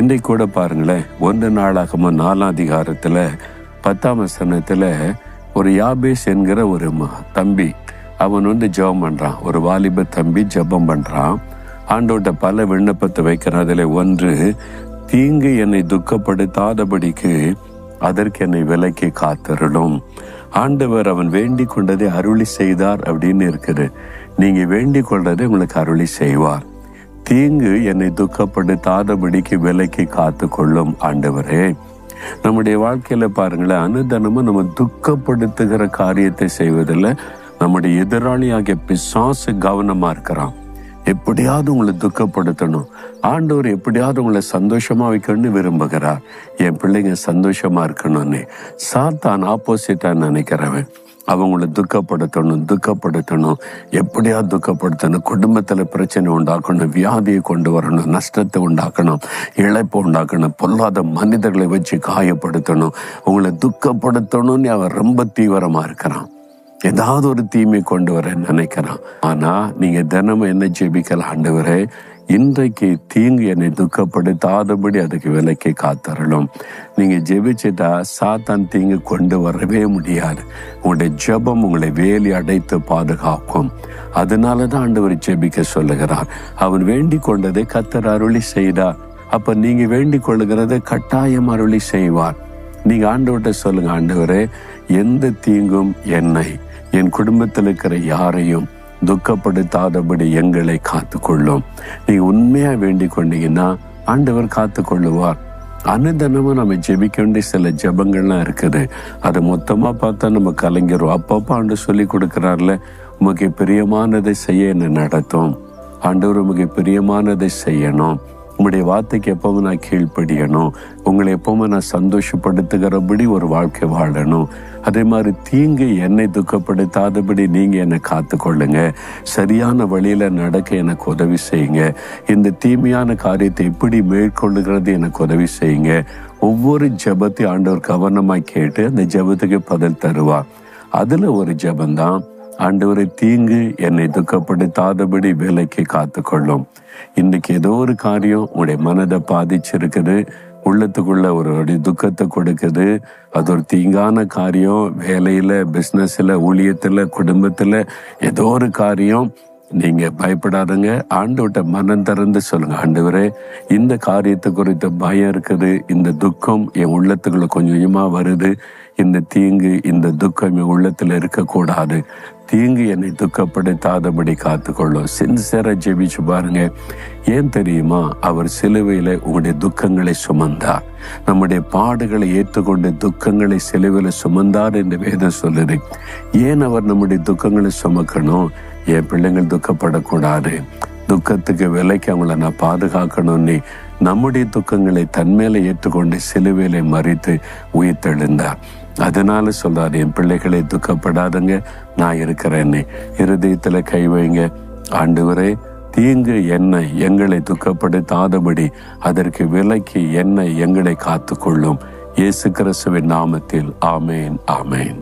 இன்றைக்கு கூட பாருங்களேன், 1 நாளாகமம் 4ஆம் அதிகாரத்துல 10ஆம் வசனத்துல ஒரு யாபேஸ் என்கிற ஒரு தம்பி, அவன் ஜெபம் பண்றான். ஒரு வாலிப தம்பி ஜெபம் பண்றான். ஆண்டவர்கிட்ட பல விண்ணப்பத்தை வைக்கிறான். அதுல ஒன்று, தீங்கு என்னை துக்கப்படுத்தாதபடிக்கு அதற்கு என்னை விலக்கி காத்திரலும். ஆண்டவர் அவன் வேண்டிக் கொண்டதை அருளி செய்தார் அப்படின்னு இருக்குது. நீங்க வேண்டிக் கொள்றதை உங்களுக்கு அருளி செய்வார். தீங்கு என்னை துக்கப்படுத்தாதபடிக்கு விலக்கி காத்து கொள்ளும் ஆண்டவரே. நம்முடைய வாழ்க்கையில பாருங்களேன், அனுதினமும் நம்ம துக்கப்படுத்துகிற காரியத்தை செய்வதில் நம்முடைய எதிராளியாகிய பிசாசு கவனமா இருக்கிறான். எப்படியாவது உங்களை துக்கப்படுத்தணும். ஆண்டவர் எப்படியாவது உங்களை சந்தோஷமா வைக்கணும்னு விரும்புகிறார். என் பிள்ளைங்க சந்தோஷமா இருக்கணும்னு. சாத்தான் ஆப்போசிட்டா நினைக்கிறவன், அவங்களை துக்கப்படுத்தணும், எப்படியாவது துக்கப்படுத்தணும், குடும்பத்துல பிரச்சனை உண்டாக்கணும், வியாதியை கொண்டு வரணும், நஷ்டத்தை உண்டாக்கணும், இழப்பை உண்டாக்கணும், பொல்லாத மனிதர்களை வச்சு காயப்படுத்தணும், உங்களை துக்கப்படுத்தணும்னு அவன் ரொம்ப தீவிரமா இருக்கிறான். ஏதாவது ஒரு தீமை கொண்டு வர நினைக்கிறான். ஆனா நீங்க தினமும் என்ன ஜெபிக்கலாம், ஆண்டவரே இன்றைக்கு தீங்கு என்னை துக்கப்படுத்தாதபடி அதுக்கு விலக்கி காத்தரலும். நீங்க ஜெபிச்சுட்டா சாத்தான் தீங்கு கொண்டு வரவே முடியாது. உங்களுடைய ஜெபம் உங்களை வேலி அடைத்து பாதுகாக்கும். அதனாலதான் ஆண்டவர் ஜெபிக்க சொல்லுகிறார். அவன் வேண்டிக் கொண்டதை கர்த்தர் அருளி செய்தார். அப்ப நீங்க வேண்டிக் கொள்ளுகிறதை கட்டாயம் அருளி செய்வார். நீங்க ஆண்டவர்கிட்ட சொல்லுங்க, ஆண்டவரே எந்த தீங்கும் என்னை, என் குடும்பத்தில் இருக்கிற யாரையும் துக்கப்படுத்தாதபடி எங்களை காத்து கொள்ளும். நீங்க உண்மையா வேண்டிக் கொண்டீங்கன்னா ஆண்டவர் காத்து கொள்ளுவார். அனுதினமும் நம்ம ஜெபிக்க வேண்டிய சில ஜெபங்கள்லாம் இருக்குது. அதை மொத்தமா பார்த்தா நம்ம கலைஞரும். அப்பப்போ ஆண்டு சொல்லி கொடுக்கிறார்ல, உமக்கு பிரியமானதை செய்ய என்ன நடத்தும். ஆண்டவர் உமக்கு பிரியமானதை செய்யணும். உங்களுடைய வார்த்தைக்கு எப்பவும் நான் கீழ்ப்படியணும். உங்களை எப்பவுமே நான் சந்தோஷப்படுத்துகிறபடி ஒரு வாழ்க்கை வாழணும். அதே மாதிரி தீங்கு என்னை துக்கப்படுத்தாதபடி நீங்க என்னை காத்து கொள்ளுங்க. சரியான வழியில நடக்க எனக்கு உதவி செய்யுங்க. இந்த தீமையான காரியத்தை எப்படி மேற்கொள்ளுகிறது எனக்கு உதவி செய்யுங்க. ஒவ்வொரு ஜெபத்தையும் ஆண்டவர் கவனமாய் கேட்டு அந்த ஜெபத்துக்கு பதில் தருவார். அதுல ஒரு ஜெபந்தான், ஆண்டவரை தீங்கு என்னை துக்கப்படுத்தாதபடி விலக்கி காத்து கொள்ளும். இன்னைக்கு ஏதோ ஒரு காரியம் உங்களுடைய மனதை பாதிச்சிருக்குது, உள்ளத்துக்குள்ள ஒரு துக்கத்தை கொடுக்குது. அது ஒரு தீங்கான காரியம். வேலையில, பிசினஸ்ல, ஊழியத்துல, குடும்பத்துல ஏதோ ஒரு காரியம். நீங்க பயப்படாதங்க. ஆண்டவர்கிட்ட மனம் திறந்து சொல்லுங்க, ஆண்டவரே இந்த காரியத்தை குறித்த பயம் இருக்குது, இந்த துக்கம் என் உள்ளத்துக்குள்ள கொஞ்சம் கொஞ்சமா வருது, இந்த தீங்கு இந்த துக்கம் என் உள்ளத்துல இருக்கக்கூடாது, தீங்கு என்னை துக்கப்படுத்தாதபடி காத்துக்கொள்ளும். சின்சியரா ஜெபிச்சு பாருங்க. ஏன் தெரியுமா? அவர் சிலுவையில உங்களுடைய துக்கங்களை சுமந்தார். நம்முடைய பாடுகளை ஏற்றுக்கொண்டு துக்கங்களை சிலுவையில சுமந்தார் என்று வேதம் சொல்லுது. ஏன் அவர் நம்முடைய துக்கங்களை சுமக்கணும்? என் பிள்ளைங்கள் துக்கப்படக்கூடாது, துக்கத்துக்கு விலைக்கு அவங்கள நான் பாதுகாக்கணும்னு நம்முடைய துக்கங்களை தன்மேல ஏற்றுக்கொண்டு சிலுவையில மறித்து உயிர்த்தெழுந்தார். அதனால சொல்றாரு, என் பிள்ளைகளை துக்கப்படாதங்க, நான் இருக்கிறேன்னு. இருதயத்துல கை வைங்க. ஆண்டவரே தீங்கு என்னை, எங்களை துக்கப்படுத்தாதபடி அதற்கு விலக்கி என்னை, எங்களை காத்துக்கொள்ளும். இயேசு கிறிஸ்துவின் நாமத்தில் ஆமேன், ஆமேன்.